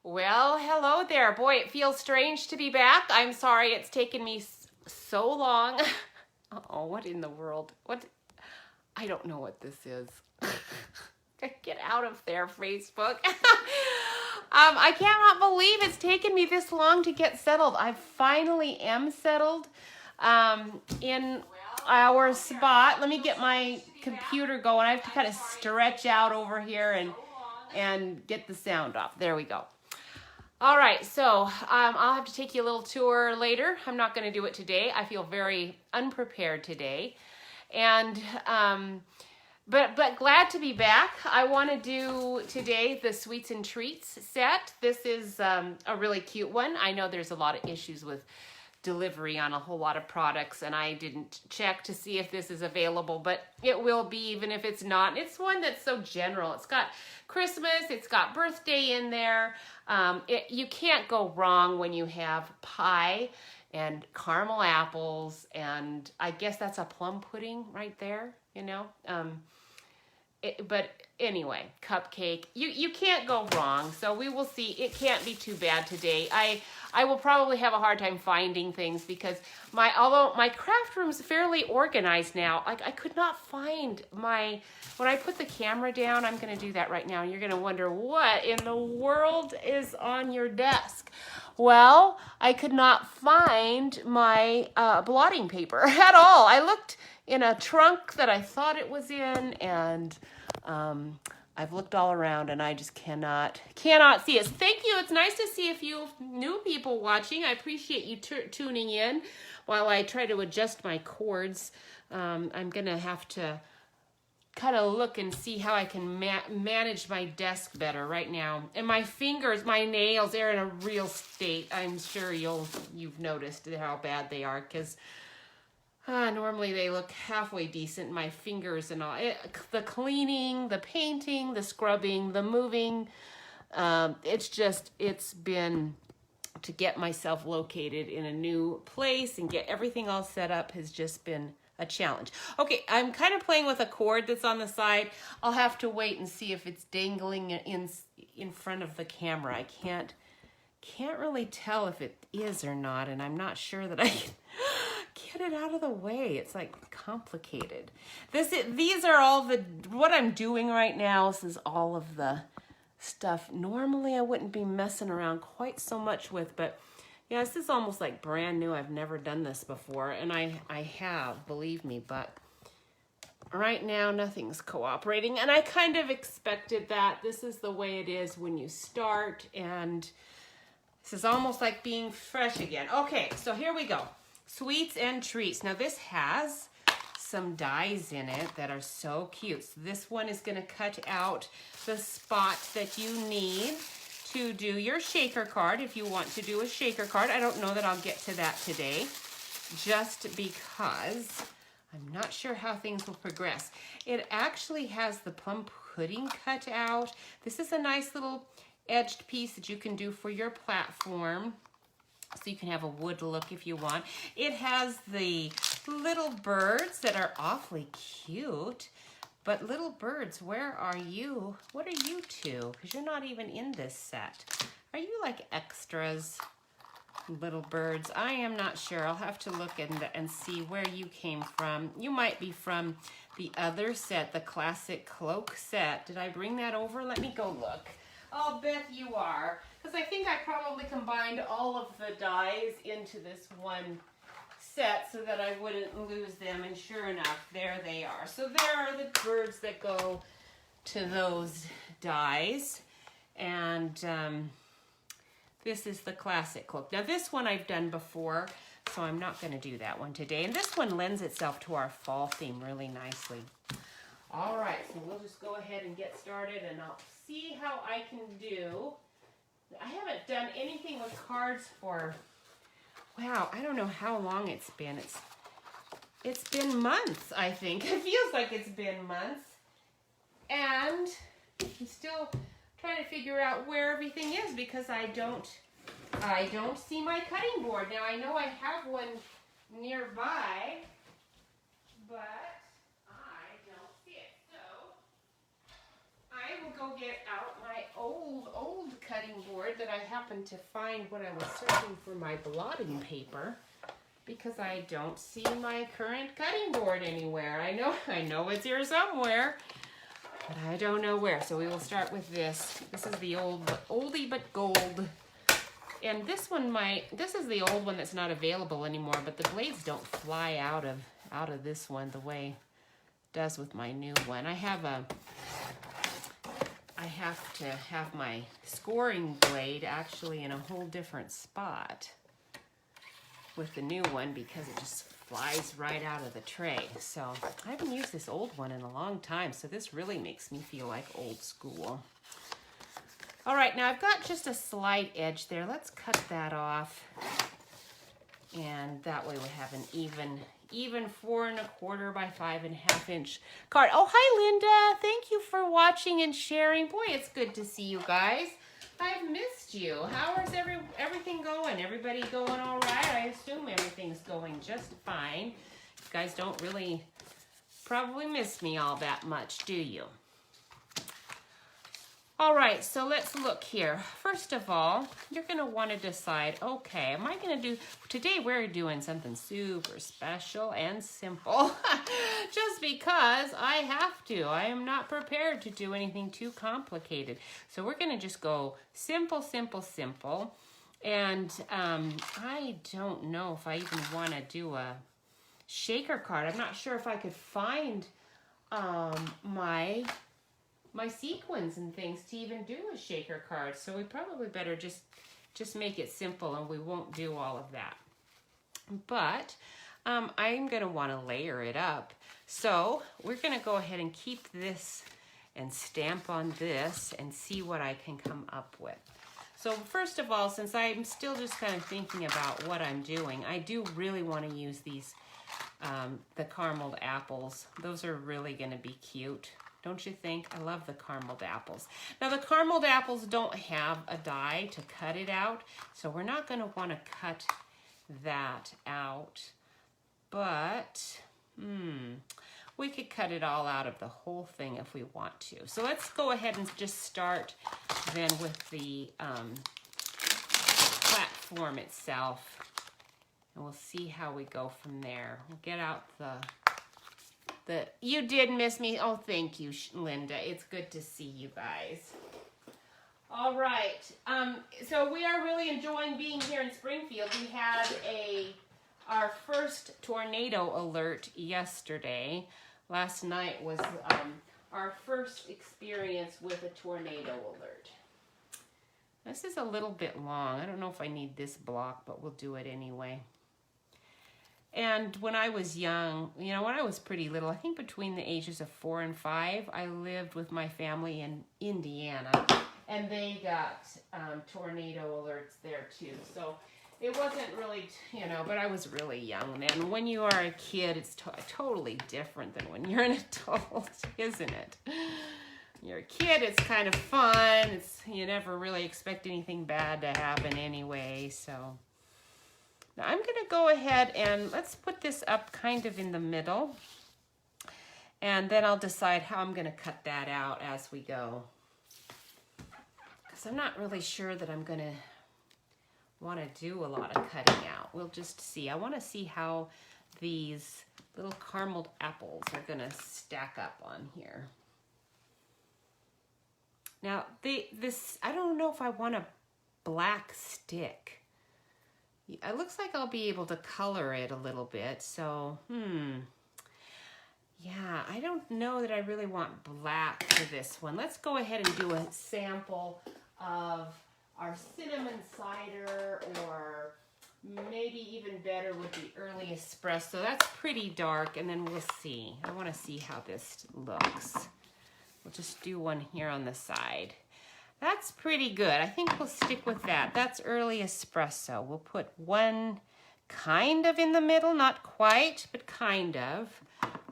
Well, hello there. Boy, it feels strange to be back. I'm sorry it's taken me so long. Oh, what in the world? What? I don't know what this is. Get out of there, Facebook. I cannot believe it's taken me this long to get settled. I finally am settled in our spot. Let me get my computer going. I have to kind of stretch out over here and get the sound off. There we go. All right, so I'll have to take you a little tour later. I'm not going to do it today. I feel very unprepared today. And but glad to be back. I want to do today the Sweets and Treats set. This is a really cute one. I know there's a lot of issues with delivery on a whole lot of products, and I didn't check to see if this is available, but it will be even if it's not. It's one that's so general. It's got Christmas, it's got birthday in there. You can't go wrong when you have pie and caramel apples, and I guess that's a plum pudding right there, you know. But anyway, cupcake, you can't go wrong. So we will see. It can't be too bad today. I will probably have a hard time finding things because although my craft room is fairly organized now, I could not find when I put the camera down. I'm going to do that right now, and you're going to wonder what in the world is on your desk. Well, I could not find my blotting paper at all. I looked in a trunk that I thought it was in, and I've looked all around, and I just cannot see it. Thank you. It's nice to see a few new people watching. I appreciate you tuning in while I try to adjust my cords. I'm going to have to kind of look and see how I can manage my desk better right now. And my fingers, my nails, they're in a real state. I'm sure you've noticed how bad they are because normally they look halfway decent. My fingers and all. The cleaning, the painting, the scrubbing, the moving. It's been to get myself located in a new place and get everything all set up has just been a challenge. Okay, I'm kind of playing with a cord that's on the side. I'll have to wait and see if it's dangling in front of the camera. I can't really tell if it is or not, and I'm not sure that I can get it out of the way. It's like complicated. These are all what I'm doing right now. This is all of the stuff normally I wouldn't be messing around quite so much with, but yeah, this is almost like brand new. I've never done this before, and I have, believe me, but right now nothing's cooperating, and I kind of expected that. This is the way it is when you start, and this is almost like being fresh again. Okay, so here we go. Sweets and Treats. Now this has some dies in it that are so cute. So this one is going to cut out the spot that you need to do your shaker card if you want to do a shaker card. I don't know that I'll get to that today just because I'm not sure how things will progress. It actually has the plum pudding cut out. This is a nice little edged piece that you can do for your platform. So you can have a wood look if you want. It has the little birds that are awfully cute. But little birds, where are you? What are you two? Because you're not even in this set. Are you like extras, little birds? I am not sure. I'll have to look and see where you came from. You might be from the other set, the classic cloak set. Did I bring that over? Let me go look. I'll bet you are. Because I think I probably combined all of the dies into this one set so that I wouldn't lose them, and sure enough, there they are. So there are the birds that go to those dies, and this is the classic cloak. Now this one I've done before, so I'm not going to do that one today, and this one lends itself to our fall theme really nicely. All right, so we'll just go ahead and get started, and I'll see how I can do. I haven't done anything with cards for, wow, I don't know how long it's been. It's been months, I think. It feels like it's been months. And I'm still trying to figure out where everything is because I don't see my cutting board. Now I know I have one nearby, but I don't see it. So I will go get out my old cutting cutting board that I happened to find when I was searching for my blotting paper, because I don't see my current cutting board anywhere. I know it's here somewhere, but I don't know where. So we will start with this. This is the oldie but gold. And this is the old one that's not available anymore, but the blades don't fly out of this one the way it does with my new one. I have to have my scoring blade actually in a whole different spot with the new one because it just flies right out of the tray. So I haven't used this old one in a long time, so this really makes me feel like old school. All right, now I've got just a slight edge there. Let's cut that off. And that way we have an even 4 1/4 by 5 1/2 inch card. Oh, hi, Linda. Thank you for watching and sharing. Boy, it's good to see you guys. I've missed you. How is everything going? Everybody going all right? I assume everything's going just fine. You guys don't really probably miss me all that much, do you? All right, so let's look here. First of all, you're gonna wanna decide, okay, am I gonna do, today we're doing something super special and simple, just because I have to. I am not prepared to do anything too complicated. So we're gonna just go simple, simple, simple. And I don't know if I even wanna do a shaker card. I'm not sure if I could find my sequins and things to even do a shaker card. So we probably better just make it simple and we won't do all of that. But I'm gonna wanna layer it up. So we're gonna go ahead and keep this and stamp on this and see what I can come up with. So first of all, since I'm still just kind of thinking about what I'm doing, I do really wanna use these, the carameled apples. Those are really gonna be cute. Don't you think? I love the carameled apples. Now the carameled apples don't have a die to cut it out, so we're not gonna wanna cut that out, but we could cut it all out of the whole thing if we want to. So let's go ahead and just start then with the platform itself, and we'll see how we go from there. We'll get out you did miss me. Oh, thank you, Linda. It's good to see you guys. All right. So we are really enjoying being here in Springfield. We had our first tornado alert yesterday. Last night was our first experience with a tornado alert. This is a little bit long. I don't know if I need this block, but we'll do it anyway. And when I was young, when I was pretty little, I think between the ages of 4 and 5, I lived with my family in Indiana, and they got tornado alerts there too. So it wasn't really, but I was really young then. When you are a kid, it's totally different than when you're an adult, isn't it? When you're a kid, it's kind of fun. You never really expect anything bad to happen anyway, so. Now I'm going to go ahead and let's put this up kind of in the middle, and then I'll decide how I'm going to cut that out as we go, because I'm not really sure that I'm going to want to do a lot of cutting out. We'll just see. I want to see how these little carameled apples are going to stack up on here. Now I don't know if I want a black stick. It looks like I'll be able to color it a little bit, so, yeah, I don't know that I really want black for this one. Let's go ahead and do a sample of our cinnamon cider, or maybe even better with the early espresso. That's pretty dark, and then we'll see. I want to see how this looks. We'll just do one here on the side. That's pretty good. I think we'll stick with that. That's early espresso. We'll put one kind of in the middle, not quite, but kind of.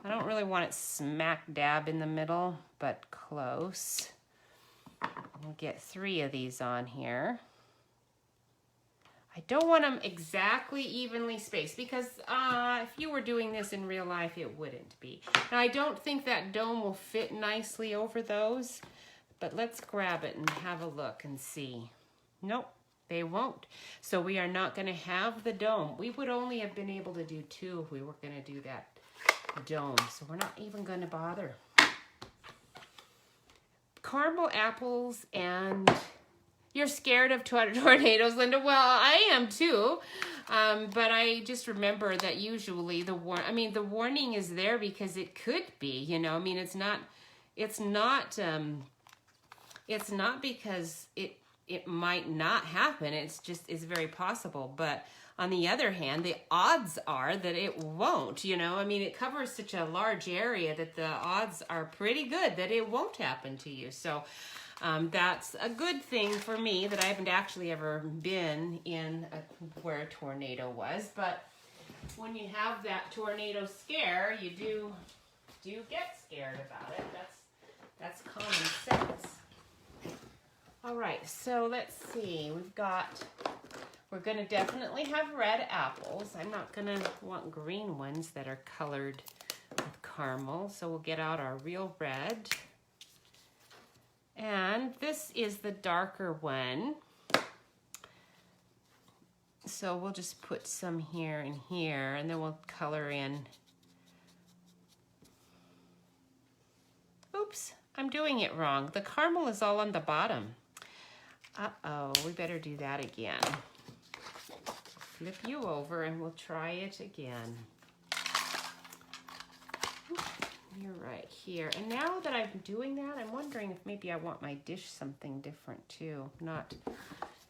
I don't really want it smack dab in the middle, but close. We'll get 3 of these on here. I don't want them exactly evenly spaced, because if you were doing this in real life, it wouldn't be. Now, I don't think that dome will fit nicely over those, but let's grab it and have a look and see. Nope, they won't. So we are not going to have the dome. We would only have been able to do 2 if we were going to do that dome. So we're not even going to bother. Caramel apples, and you're scared of tornadoes, Linda. Well, I am too. But I just remember that usually the warning is there because it could be, you know. I mean, it's not because it might not happen. It's very possible. But on the other hand, the odds are that it won't, you know. I mean, it covers such a large area that the odds are pretty good that it won't happen to you. So that's a good thing for me that I haven't actually ever been in where a tornado was. But when you have that tornado scare, you do get scared about it. That's common sense. All right, so let's see. We're going to definitely have red apples. I'm not going to want green ones that are colored with caramel. So we'll get out our real red. And this is the darker one. So we'll just put some here and here, and then we'll color in. Oops, I'm doing it wrong. The caramel is all on the bottom. Uh-oh, we better do that again. Flip you over and we'll try it again. You're right here. And now that I'm doing that, I'm wondering if maybe I want my dish something different too.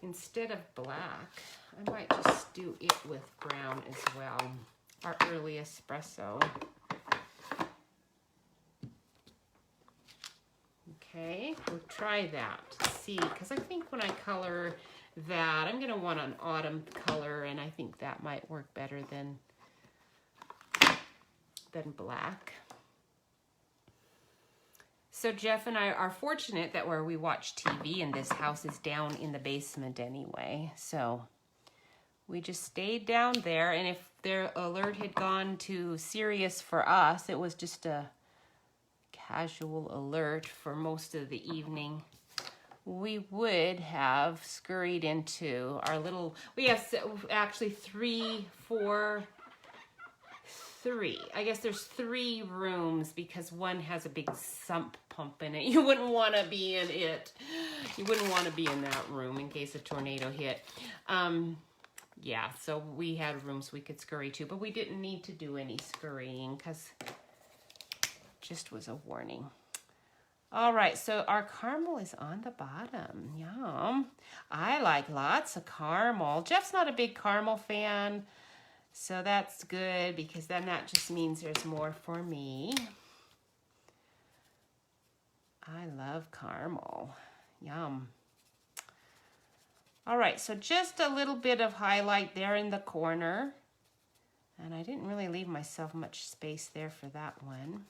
Instead of black, I might just do it with brown as well. Our early espresso. Okay, we'll try that to see, because I think when I color that, I'm going to want an autumn color, and I think that might work better than black. So Jeff and I are fortunate that where we watch TV in this house is down in the basement anyway. So we just stayed down there, and if their alert had gone to serious for us, it was just a casual alert for most of the evening, we would have scurried into our little, we have actually three. I guess there's 3 rooms because one has a big sump pump in it. You wouldn't want to be in it. You wouldn't want to be in that room in case a tornado hit. Yeah, so we had rooms we could scurry to, but we didn't need to do any scurrying because it just was a warning. All right, so our caramel is on the bottom. Yum. I like lots of caramel. Jeff's not a big caramel fan, so that's good because then that just means there's more for me. I love caramel. Yum. All right, so just a little bit of highlight there in the corner. And I didn't really leave myself much space there for that one.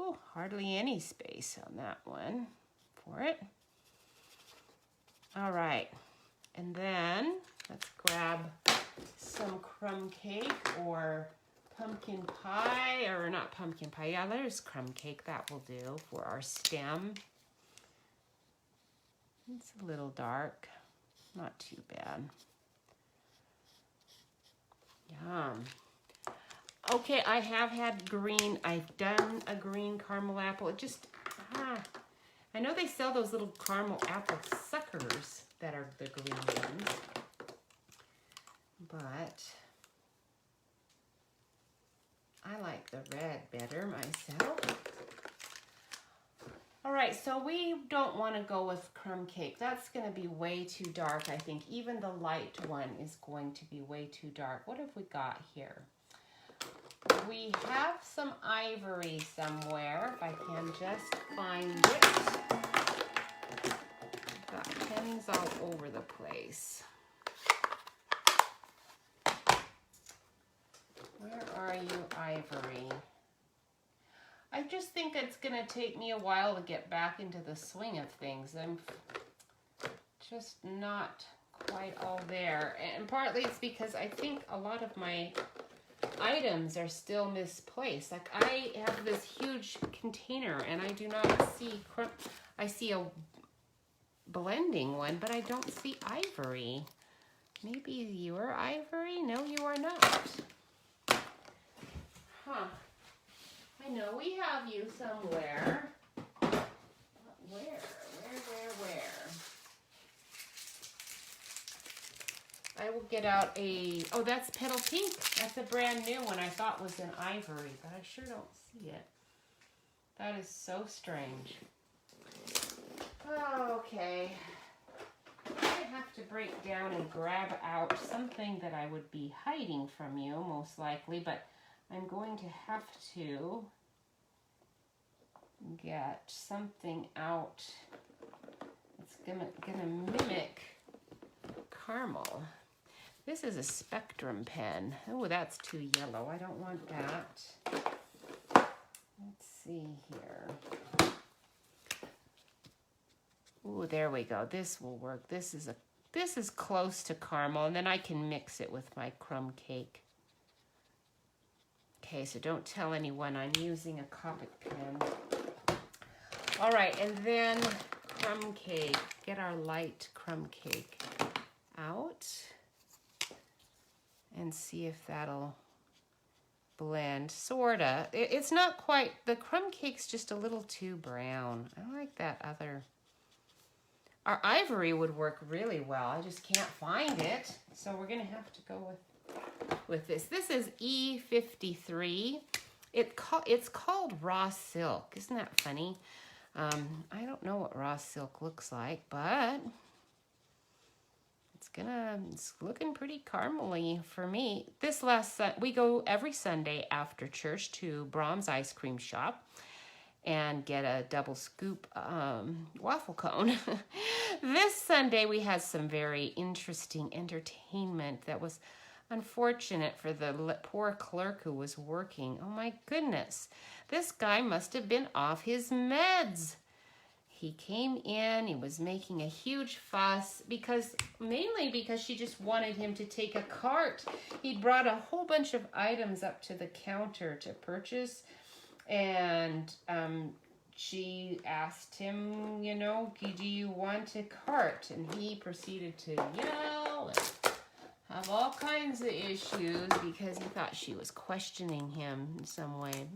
Oh, hardly any space on that one for it. All right, and then let's grab some crumb cake or pumpkin pie, or not pumpkin pie. Yeah, there's crumb cake. That will do for our stem. It's a little dark, not too bad. Yum. Okay, I have had green. I've done a green caramel apple. It just, I know they sell those little caramel apple suckers that are the green ones, but I like the red better myself. All right, so we don't want to go with crumb cake. That's going to be way too dark, I think. Even the light one is going to be way too dark. What have we got here? We have some ivory somewhere, if I can just find it. I've got pennies all over the place. Where are you, ivory? I just think it's going to take me a while to get back into the swing of things. I'm just not quite all there. And partly it's because I think a lot of my items are still misplaced. Like I have this huge container and I do not see I see a blending one, but I don't see ivory. Maybe you're ivory? No, you are not. Huh. I know we have you somewhere. Where? I will get out a, oh, that's Petal Pink. That's a brand new one I thought was in ivory, but I sure don't see it. That is so strange. Okay. I have to break down and grab out something that I would be hiding from you, most likely, but I'm going to have to get something out. It's gonna mimic caramel. This is a Spectrum pen. Oh, that's too yellow. I don't want that. Let's see here. Ooh, there we go. This will work. This is close to caramel, and then I can mix it with my crumb cake. Okay, so don't tell anyone I'm using a Copic pen. All right, and then crumb cake. Get our light crumb cake out and see if that'll blend. Sorta. It's not quite, the crumb cake's just a little too brown. I like that other. Our ivory would work really well. I just can't find it. So we're gonna have to go with this. This is E53. It's called Raw Silk. Isn't that funny? I don't know what raw silk looks like, but it's looking pretty caramely for me. This we go every Sunday after church to Brahms Ice Cream Shop and get a double scoop waffle cone. This Sunday we had some very interesting entertainment that was unfortunate for the poor clerk who was working. Oh my goodness. This guy must have been off his meds. He came in, he was making a huge fuss mainly because she just wanted him to take a cart. He'd brought a whole bunch of items up to the counter to purchase, and she asked him, you know, do you want a cart? And he proceeded to yell and have all kinds of issues because he thought she was questioning him in some way.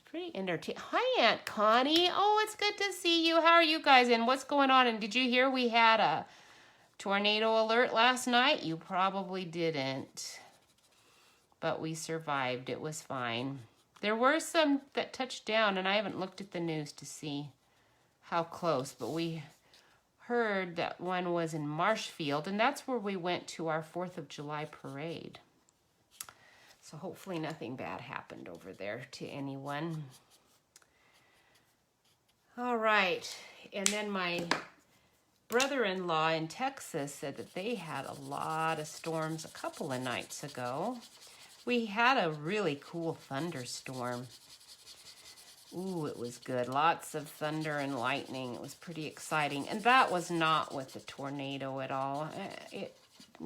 Pretty entertaining. Hi, Aunt Connie. Oh, it's good to see you. How are you guys? And what's going on? And did you hear we had a tornado alert last night? You probably didn't. But we survived. It was fine. There were some that touched down, and I haven't looked at the news to see how close. But we heard that one was in Marshfield, and that's where we went to our 4th of July parade. So hopefully nothing bad happened over there to anyone. All right. And then my brother-in-law in Texas said that they had a lot of storms a couple of nights ago. We had a really cool thunderstorm. Ooh, it was good. Lots of thunder and lightning. It was pretty exciting. And that was not with the tornado at all.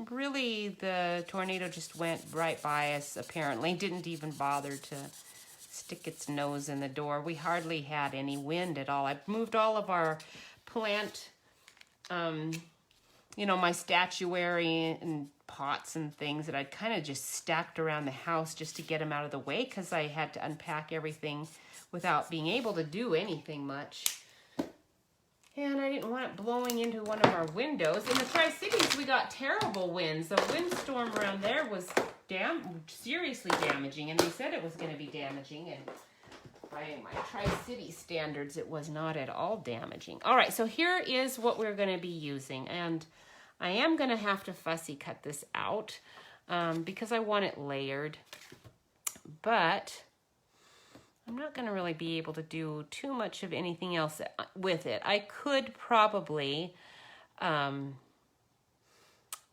Really, the tornado just went right by us, apparently. Didn't even bother to stick its nose in the door. We hardly had any wind at all. I moved all of our plant, you know, my statuary and pots and things that I'd kind of just stacked around the house just to get them out of the way because I had to unpack everything without being able to do anything much. And I didn't want it blowing into one of our windows. In the Tri-Cities, we got terrible winds. The windstorm around there was seriously damaging, and they said it was going to be damaging. And by my Tri-City standards, it was not at all damaging. All right, so here is what we're going to be using. And I am going to have to fussy cut this out because I want it layered. But I'm not going to really be able to do too much of anything else with it. I could probably,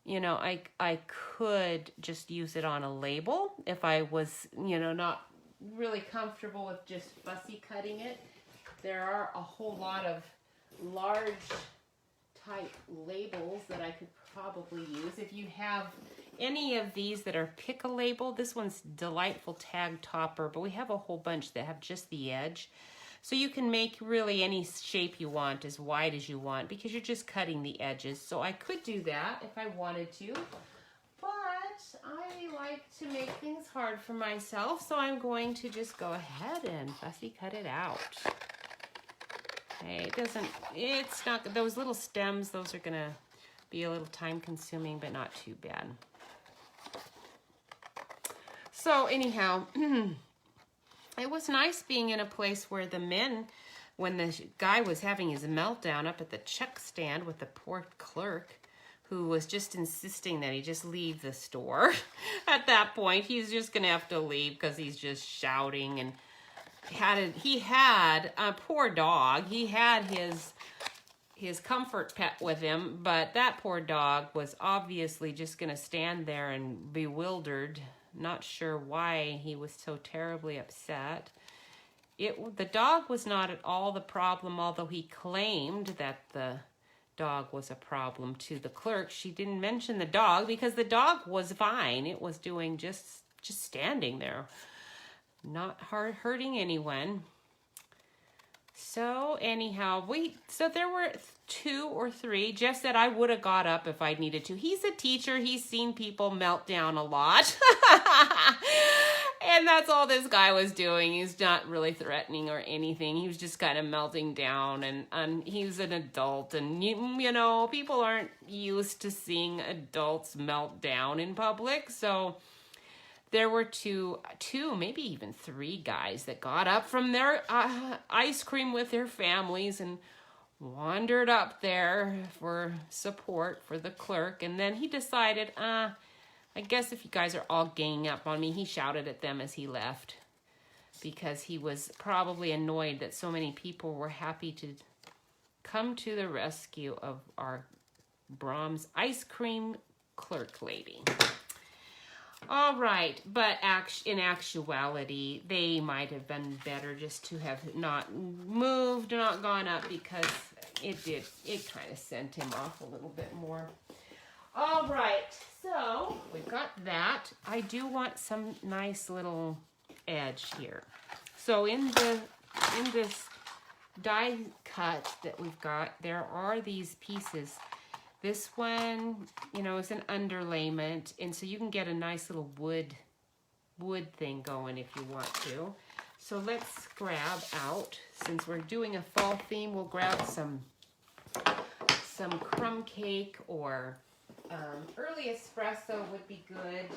you know, I could just use it on a label if I was, you know, not really comfortable with just fussy cutting it. There are a whole lot of large type labels that I could probably use. If you have any of these that are pick a label, this one's Delightful Tag Topper, but we have a whole bunch that have just the edge. So you can make really any shape you want, as wide as you want, because you're just cutting the edges. So I could do that if I wanted to, but I like to make things hard for myself, so I'm going to just go ahead and fussy cut it out. Okay, it's not, those little stems, those are gonna be a little time consuming, but not too bad. So anyhow, it was nice being in a place where the men, when the guy was having his meltdown up at the check stand with the poor clerk, who was just insisting that he just leave the store. At that point, he's just gonna have to leave because he's just shouting, and he had a poor dog. He had his comfort pet with him, but that poor dog was obviously just gonna stand there and bewildered, not sure why he was so terribly upset. The dog was not at all the problem, although he claimed that the dog was a problem to the clerk. She didn't mention the dog because the dog was fine. It was doing just standing there, not hurting anyone. So anyhow, so there were 2 or 3. Jeff said I would have got up if I needed to. He's a teacher. He's seen people melt down a lot. And that's all this guy was doing. He's not really threatening or anything. He was just kind of melting down, and he's an adult, and you know, people aren't used to seeing adults melt down in public. So there were two, maybe even 3 guys that got up from their ice cream with their families and wandered up there for support for the clerk. And then he decided, I guess if you guys are all ganging up on me, he shouted at them as he left, because he was probably annoyed that so many people were happy to come to the rescue of our Brahms ice cream clerk lady. All right, but in actuality, they might have been better just to have not moved, not gone up, because it kind of sent him off a little bit more. All right, so we've got that. I do want some nice little edge here. So in this die cut that we've got, there are these pieces. This one, you know, is an underlayment, and so you can get a nice little wood thing going if you want to. So let's grab out, since we're doing a fall theme, we'll grab some crumb cake, or early espresso would be good.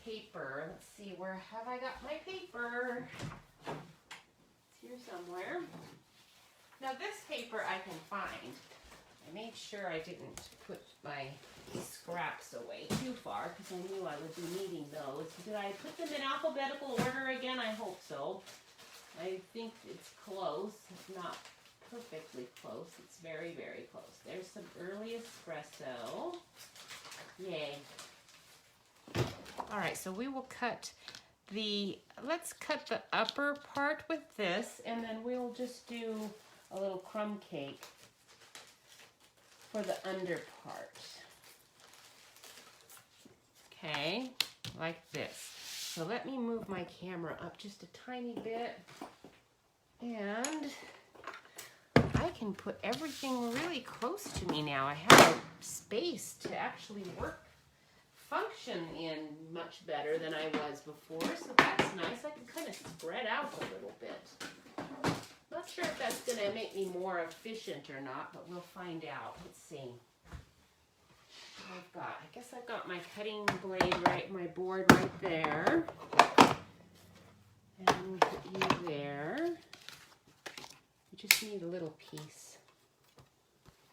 Paper, let's see, where have I got my paper? It's here somewhere. Now this paper I can find. I made sure I didn't put my scraps away too far, because I knew I would be needing those. Did I put them in alphabetical order again? I hope so. I think it's close. It's not perfectly close. It's very, very close. There's some early espresso. Yay. All right, so we will cut let's cut the upper part with this, and then we'll just do a little crumb cake for the under part. Okay, like this. So let me move my camera up just a tiny bit, and I can put everything really close to me now. I have a space to actually function in much better than I was before, so that's nice. I can kind of spread out a little bit. Not sure if that's going to make me more efficient or not, but we'll find out. Let's see. I guess I've got my cutting blade my board right there. And we'll put you there. You just need a little piece.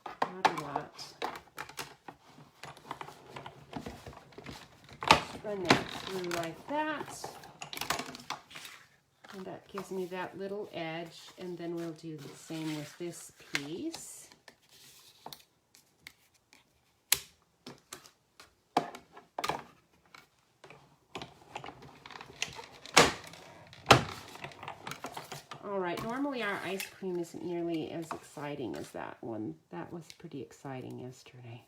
Not a lot. Run that through like that. And that gives me that little edge, and then we'll do the same with this piece. All right, normally our ice cream isn't nearly as exciting as that one. That was pretty exciting yesterday.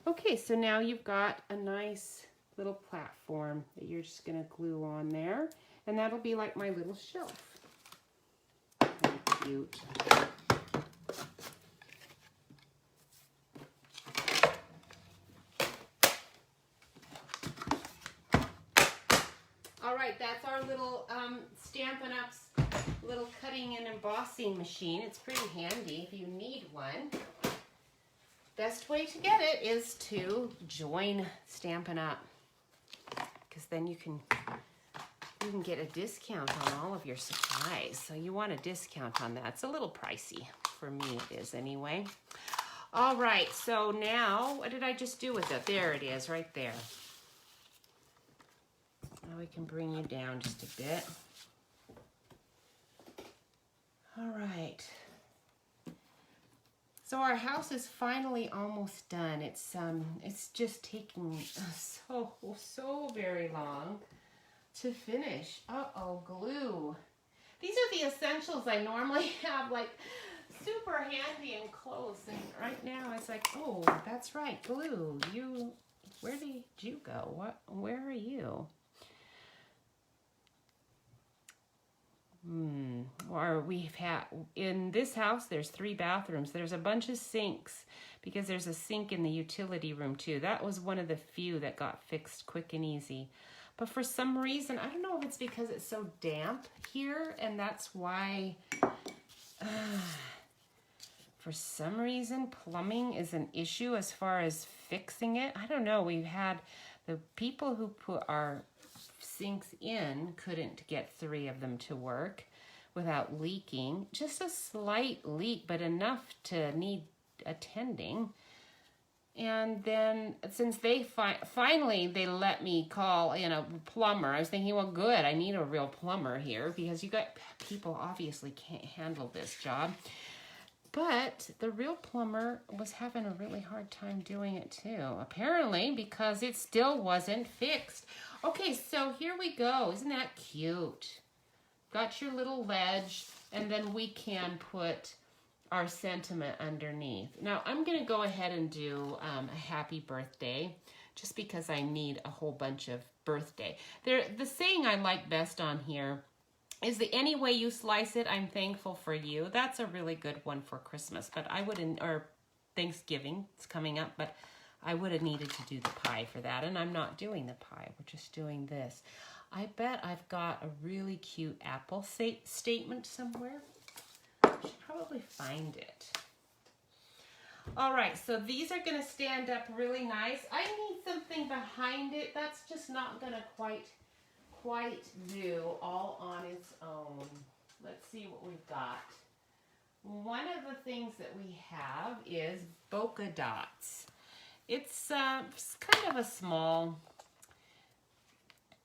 Okay, so now you've got a nice little platform that you're just gonna glue on there. And that'll be like my little shelf. cute. All right, that's our little Stampin' Up's little cutting and embossing machine. It's pretty handy if you need one. Best way to get it is to join Stampin' Up, because then you can get a discount on all of your supplies. So you want a discount on that. It's a little pricey. For me it is anyway. All right, so now what did I just do with it? There it is, right there. Now we can bring you down just a bit. All right. So our house is finally almost done. It's just taking so very long to finish. Uh-oh, glue. These are the essentials I normally have, like super handy and close. And right now it's like, oh, that's right, glue. Where did you go? Where are you? Or we've had, in this house, there's 3 bathrooms. There's a bunch of sinks because there's a sink in the utility room too. That was one of the few that got fixed quick and easy. But for some reason, I don't know if it's because it's so damp here and that's why, for some reason, plumbing is an issue as far as fixing it. I don't know. We've had the people who put our sinks in couldn't get 3 of them to work without leaking. Just a slight leak, but enough to need attending. And then since they finally they let me call in a plumber, I was thinking, well, good, I need a real plumber here because you got people obviously can't handle this job. But the real plumber was having a really hard time doing it too, apparently, because it still wasn't fixed. Okay, so here we go. Isn't that cute? Got your little ledge, and then we can put our sentiment underneath. Now, I'm going to go ahead and do a happy birthday, just because I need a whole bunch of birthday. The saying I like best on here is the any way you slice it, I'm thankful for you. That's a really good one for Christmas, but I wouldn't, or Thanksgiving, it's coming up, but I would have needed to do the pie for that, and I'm not doing the pie. We're just doing this. I bet I've got a really cute apple statement somewhere. I should probably find it. All right, so these are going to stand up really nice. I need something behind it. That's just not going to quite do all on its own. Let's see what we've got. One of the things that we have is Polka Dots. It's kind of a small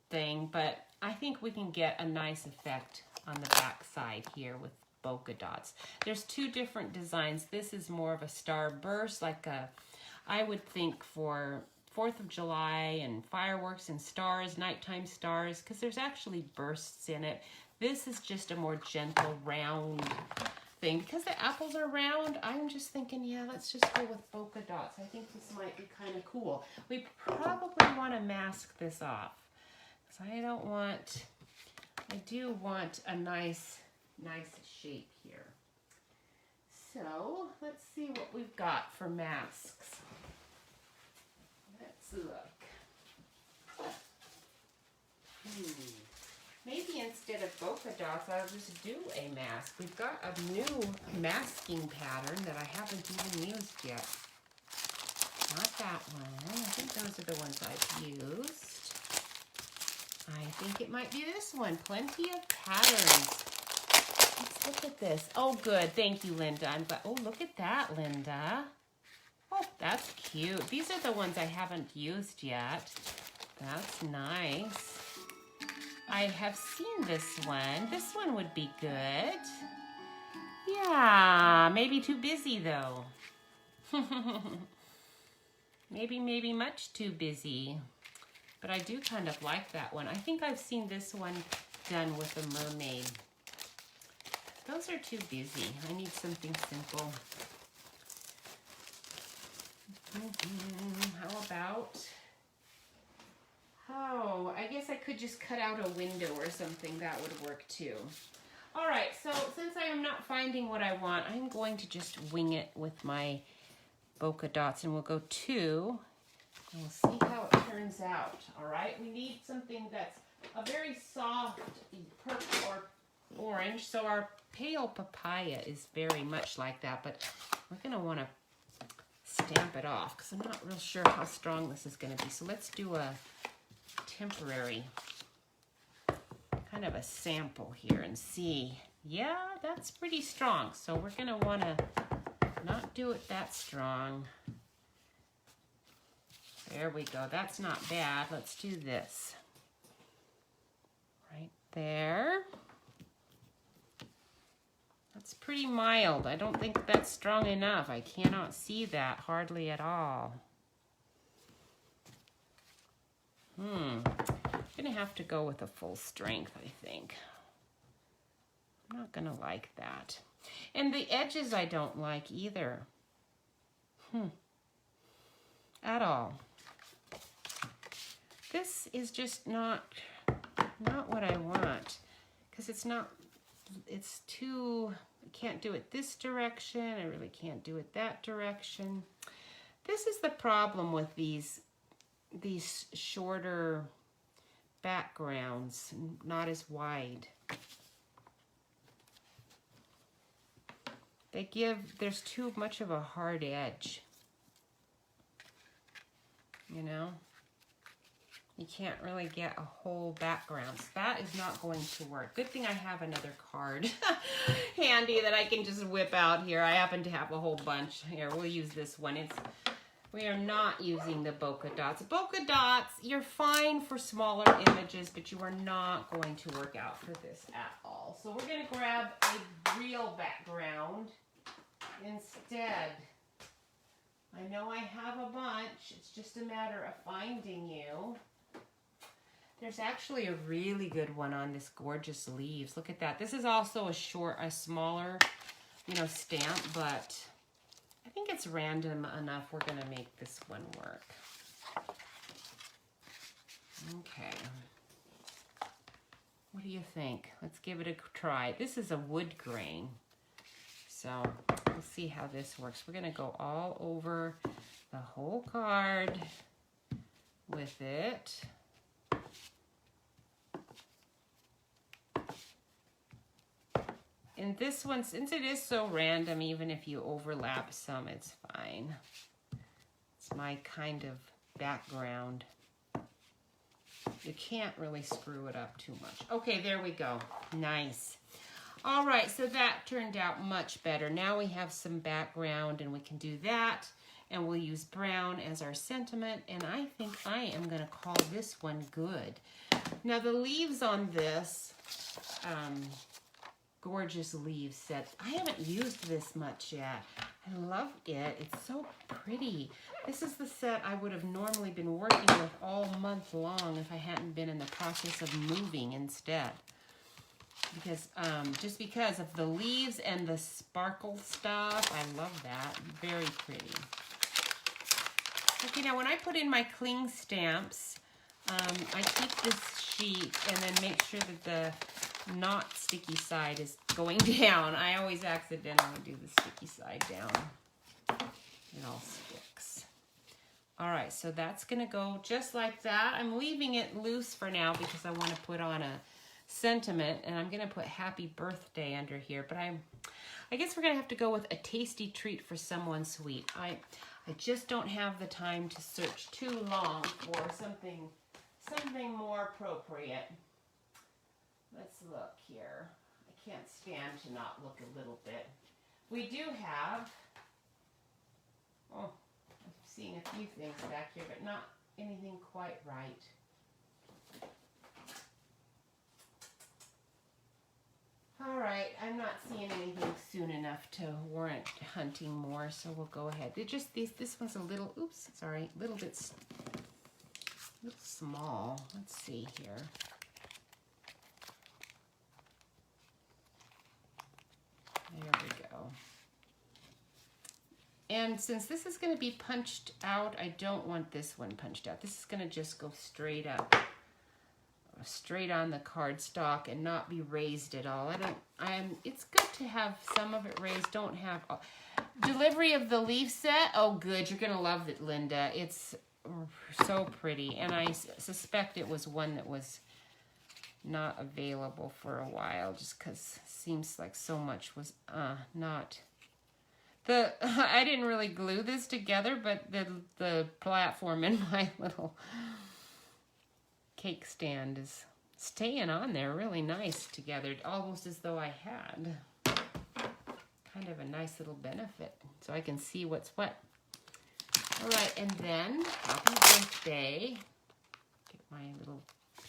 thing, but I think we can get a nice effect on the back side here with Polka Dots. There's 2 different designs. This is more of a star burst, like I would think for 4th of July and fireworks and stars, nighttime stars, because there's actually bursts in it. This is just a more gentle, round thing. Because the apples are round, I'm just thinking, yeah, let's just go with Polka Dots. I think this might be kind of cool. We probably want to mask this off, because I do want a nice shape here. So let's see what we've got for masks. Let's look. Maybe instead of polka dots, I'll just do a mask. We've got a new masking pattern that I haven't even used yet. Not that one. I think those are the ones I've used. I think it might be this one. Plenty of patterns. Let's look at this. Oh, good. Thank you, Linda. Oh, look at that, Linda. Oh, that's cute. These are the ones I haven't used yet. That's nice. I have seen this one. This one would be good. Yeah, maybe too busy though. maybe much too busy. But I do kind of like that one. I think I've seen this one done with a mermaid. Those are too busy. I need something simple. How about... Oh, I guess I could just cut out a window or something. That would work too. All right, so since I am not finding what I want, I'm going to just wing it with my polka dots, and we'll go 2, and we'll see how it turns out. All right, we need something that's a very soft purple or orange, so our pale papaya is very much like that, but we're going to want to stamp it off because I'm not real sure how strong this is going to be. So let's do a temporary kind of a sample here and see. Yeah, that's pretty strong. So we're going to want to not do it that strong. There we go. That's not bad. Let's do this. Right there. That's pretty mild. I don't think that's strong enough. I cannot see that hardly at all. I'm gonna have to go with a full strength, I think. I'm not gonna like that. And the edges I don't like either. At all. This is just not what I want, because it's too, I can't do it this direction, I really can't do it that direction. This is the problem with these shorter backgrounds, not as wide. There's too much of a hard edge, you know? You can't really get a whole background. So that is not going to work. Good thing I have another card handy that I can just whip out here. I happen to have a whole bunch. Here, we'll use this one. We are not using the polka dots. Polka dots, you're fine for smaller images, but you are not going to work out for this at all. So we're going to grab a real background instead. I know I have a bunch. It's just a matter of finding you. There's actually a really good one on this gorgeous leaves. Look at that. This is also a smaller, stamp, but I think it's random enough. We're going to make this one work. Okay. What do you think? Let's give it a try. This is a wood grain. So we'll see how this works. We're going to go all over the whole card with it. And this one, since it is so random, even if you overlap some, it's fine. It's my kind of background. You can't really screw it up too much. Okay, there we go. Nice. All right, so that turned out much better. Now we have some background, and we can do that. And we'll use brown as our sentiment. And I think I am going to call this one good. Now, the leaves on this... gorgeous leaves set. I haven't used this much yet. I love it. It's so pretty. This is the set I would have normally been working with all month long if I hadn't been in the process of moving instead. Because just because of the leaves and the sparkle stuff, I love that. Very pretty. Okay, now when I put in my cling stamps, I keep this sheet and then make sure that the not sticky side is going down. I always accidentally do the sticky side down. It all sticks. All right, so that's gonna go just like that. I'm leaving it loose for now because I want to put on a sentiment, and I'm gonna put happy birthday under here, but I guess we're gonna have to go with a tasty treat for someone sweet. I just don't have the time to search too long for something more appropriate. Let's look here. I can't stand to not look a little bit. We do have, I'm seeing a few things back here, but not anything quite right. All right, I'm not seeing anything soon enough to warrant hunting more, so we'll go ahead. This one's a little, little bit small. Let's see here. There we go. And since this is going to be punched out, I don't want this one punched out. This is going to just go straight up. straight on the cardstock and not be raised at all. It's good to have some of it raised. Don't have delivery of the leaf set. Oh, good. You're gonna love it, Linda. It's so pretty, and I suspect it was one that was not available for a while, just because it seems like so much was not. I didn't really glue this together, but the platform in my little cake stand is staying on there really nice together, almost as though I had kind of a nice little benefit, so I can see what's what. All right, and then happy birthday. Get my little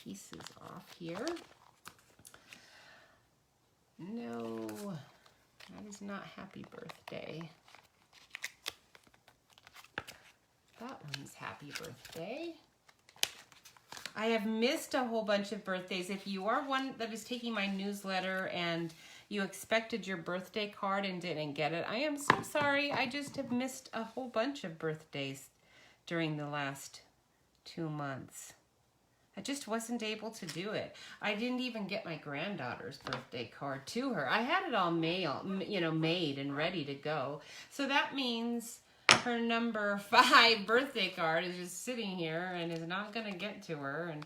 pieces off here. No, that is not happy birthday. That one's happy birthday. I have missed a whole bunch of birthdays. If you are one that is taking my newsletter and you expected your birthday card and didn't get it, I am so sorry. I just have missed a whole bunch of birthdays during the last 2 months. I just wasn't able to do it. I didn't even get my granddaughter's birthday card to her. I had it all made and ready to go. So that means her number 5 birthday card is just sitting here and is not going to get to her. And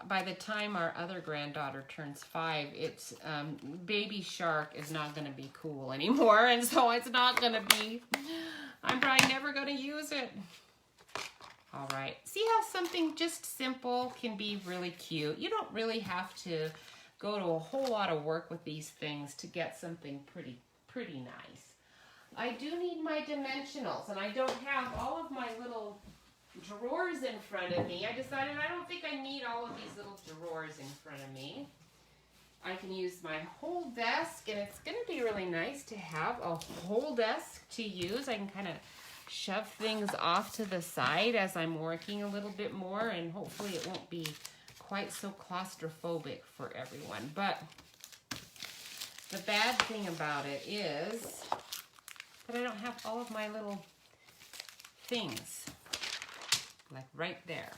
by the time our other granddaughter turns 5, it's Baby Shark is not going to be cool anymore, and so it's not going to be. I'm probably never going to use it. All right. See how something just simple can be really cute. You don't really have to go to a whole lot of work with these things to get something pretty nice. I do need my dimensionals, and I don't have all of my little drawers in front of me. I decided I don't think I need all of these little drawers in front of me. I can use my whole desk, and it's going to be really nice to have a whole desk to use. I can kind of shove things off to the side as I'm working a little bit more, and hopefully it won't be quite so claustrophobic for everyone. But the bad thing about it is that I don't have all of my little things, like right there.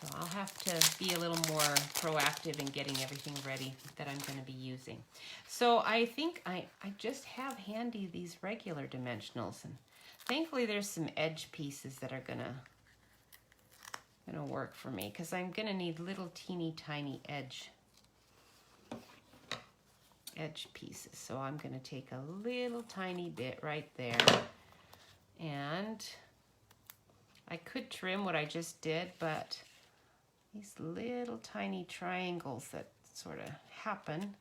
So I'll have to be a little more proactive in getting everything ready that I'm going to be using. So I think I just have handy these regular dimensionals, and thankfully there's some edge pieces that are gonna work for me, because I'm gonna need little teeny tiny edge pieces. So I'm gonna take a little tiny bit right there, and I could trim what I just did, but these little tiny triangles that sort of happen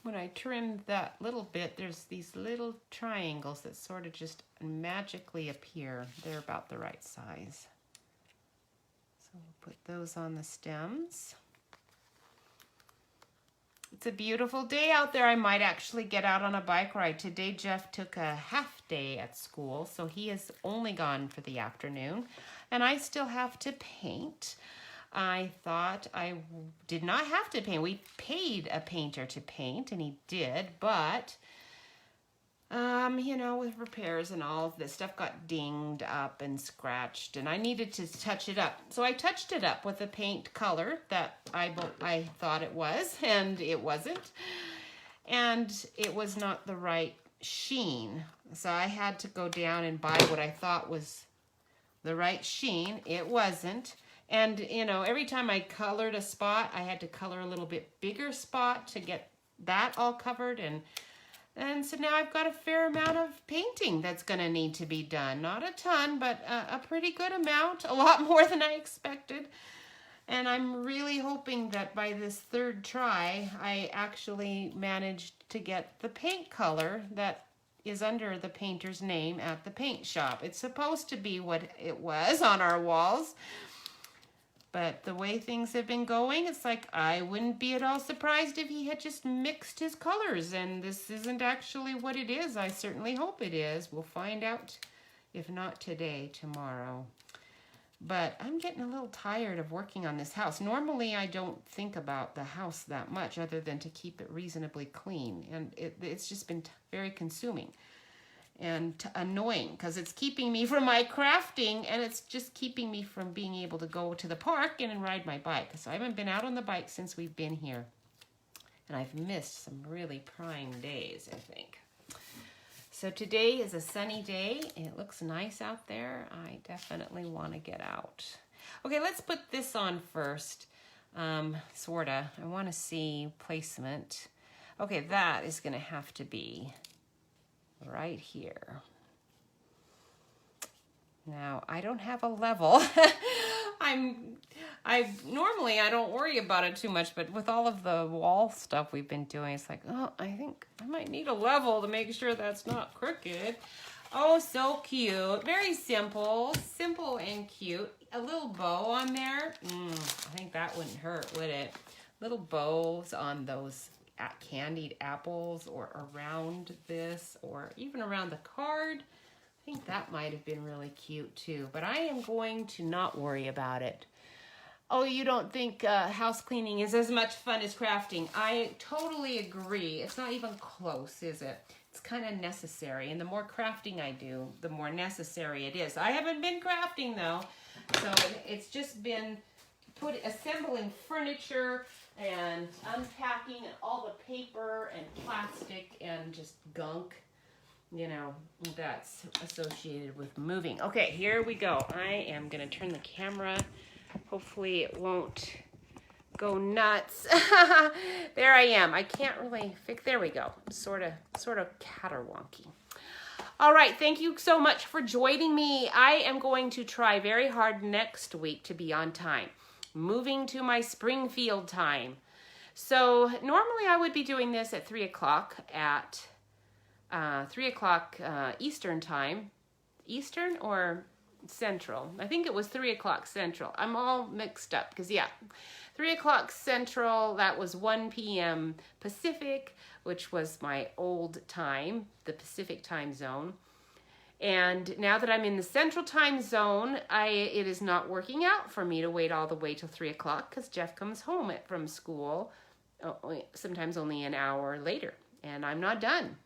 when I trim that little bit, there's these little triangles that sort of just magically appear. They're about the right size. So we'll put those on the stems. It's a beautiful day out there. I might actually get out on a bike ride. Today, Jeff took a half day at school, so he is only gone for the afternoon, and I still have to paint. I thought I did not have to paint. We paid a painter to paint, and he did, but with repairs and all of this stuff got dinged up and scratched, and I needed to touch it up. So I touched it up with a paint color that I thought it was, and it wasn't. And it was not the right sheen. So I had to go down and buy what I thought was the right sheen. It wasn't. And, every time I colored a spot, I had to color a little bit bigger spot to get that all covered. And so now I've got a fair amount of painting that's going to need to be done. Not a ton, but a pretty good amount. A lot more than I expected. And I'm really hoping that by this third try, I actually managed to get the paint color that is under the painter's name at the paint shop. It's supposed to be what it was on our walls. But the way things have been going, it's like I wouldn't be at all surprised if he had just mixed his colors, and this isn't actually what it is. I certainly hope it is. We'll find out, if not today, tomorrow. But I'm getting a little tired of working on this house. Normally, I don't think about the house that much other than to keep it reasonably clean, and it's just been very consuming. and annoying because it's keeping me from my crafting, and it's just keeping me from being able to go to the park and ride my bike. So I haven't been out on the bike since we've been here, and I've missed some really prime days, I think. So today is a sunny day. It looks nice out there. I definitely want to get out. Okay, let's put this on first. Sorta. I want to see placement. Okay, that is going to have to be right here. Now, I don't have a level. Normally I don't worry about it too much, but with all of the wall stuff we've been doing, it's like, oh, I think I might need a level to make sure that's not crooked. Oh, so cute. Very simple. Simple and cute. A little bow on there. I think that wouldn't hurt, would it? Little bows on those candied apples, or around this, or even around the card. I think that might have been really cute too, but I am going to not worry about it. Oh, you don't think house cleaning is as much fun as crafting? I totally agree. It's not even close, is it? It's kind of necessary, and the more crafting I do, the more necessary it is. I haven't been crafting though, so it's just been assembling furniture and unpacking all the paper and plastic and just gunk, you know, that's associated with moving. Okay, here we go. I am gonna turn the camera. Hopefully it won't go nuts. There I am. I can't really there we go. Sort of caterwonky. All right, thank you so much for joining me. I am going to try very hard next week to be on time. Moving to my Springfield time. So normally I would be doing this at 3 o'clock at 3 o'clock Eastern time. Eastern or Central? I think it was 3 o'clock Central. I'm all mixed up because, yeah, 3 o'clock Central, that was 1 p.m. Pacific, which was my old time, the Pacific time zone. And now that I'm in the Central time zone, it is not working out for me to wait all the way till 3 o'clock because Jeff comes home from school sometimes only an hour later, and I'm not done.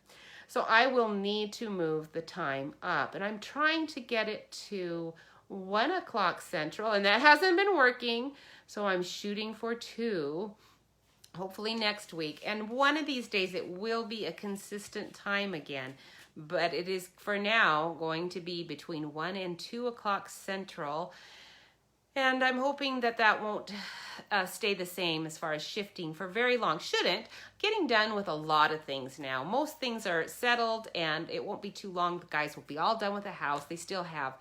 So I will need to move the time up, and I'm trying to get it to 1 o'clock Central, and that hasn't been working, so I'm shooting for 2, hopefully next week. And one of these days it will be a consistent time again. But it is, for now, going to be between 1 and 2 o'clock Central. And I'm hoping that that won't stay the same as far as shifting for very long. Shouldn't. Getting done with a lot of things now. Most things are settled, and it won't be too long. The guys will be all done with the house. They still have,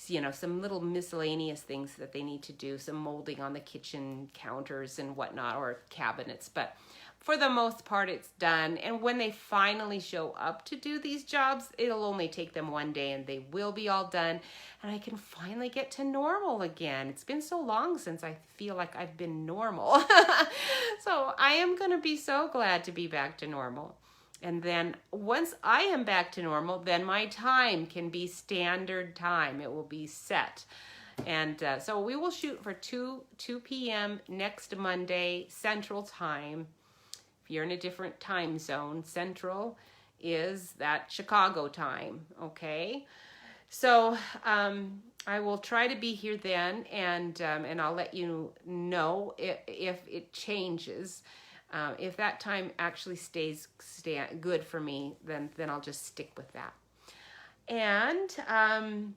you know, some little miscellaneous things that they need to do. Some molding on the kitchen counters and whatnot, or cabinets. But for the most part, it's done. And when they finally show up to do these jobs, it'll only take them 1 day and they will be all done. And I can finally get to normal again. It's been so long since I feel like I've been normal. So I am going to be so glad to be back to normal. And then once I am back to normal, then my time can be standard time. It will be set. And so we will shoot for 2 p.m. next Monday, Central Time. If you're in a different time zone, Central is that Chicago time, okay? So I will try to be here then, and I'll let you know if it changes. If that time actually stays good for me, then I'll just stick with that. And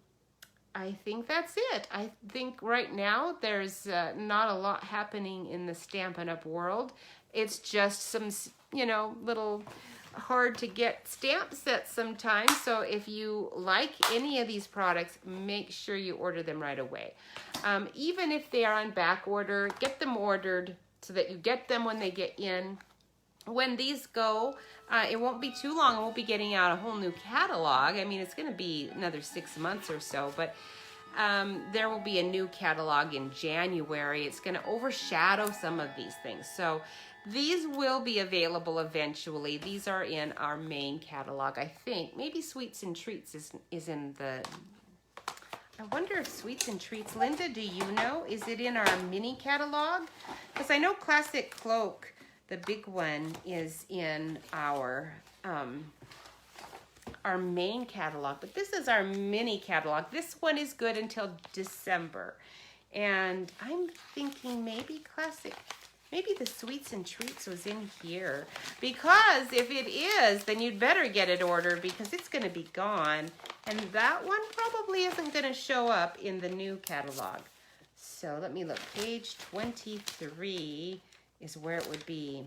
I think that's it. I think right now there's not a lot happening in the Stampin' Up! World. It's just some, you know, little hard to get stamp sets sometimes. So if you like any of these products, make sure you order them right away. Even if they are on back order, get them ordered so that you get them when they get in. When these go, it won't be too long. I won't be getting out a whole new catalog. I mean, it's going to be another 6 months or so, but there will be a new catalog in January. It's going to overshadow some of these things. So these will be available eventually. These are in our main catalog, I think. Maybe Sweets and Treats is in the... I wonder if Sweets and Treats, Linda, do you know? Is it in our mini catalog? Because I know Classic Cloak, the big one, is in our our main catalog, but this is our mini catalog. This one is good until December. And I'm thinking maybe maybe the Sweets and Treats was in here. Because if it is, then you'd better get it ordered because it's going to be gone. And that one probably isn't going to show up in the new catalog. So let me look. Page 23 is where it would be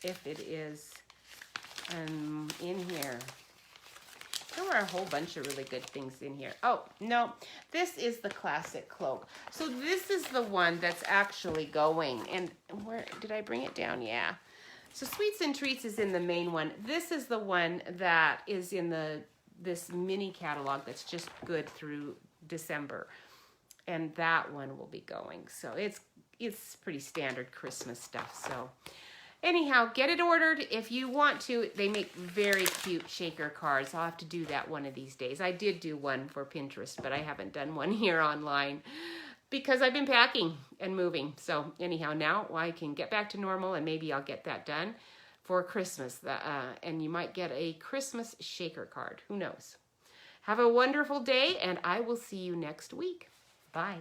if it is in here. There were a whole bunch of really good things in here. Oh, no, this is the classic cloak. So this is the one that's actually going. And where did I bring it down? Yeah. So Sweets and Treats is in the main one. This is the one that is in this mini catalog that's just good through December. And that one will be going. So it's pretty standard Christmas stuff. So anyhow, get it ordered if you want to. They make very cute shaker cards. I'll have to do that one of these days. I did do one for Pinterest, but I haven't done one here online because I've been packing and moving. So anyhow, now I can get back to normal and maybe I'll get that done for Christmas. And you might get a Christmas shaker card. Who knows? Have a wonderful day and I will see you next week. Bye.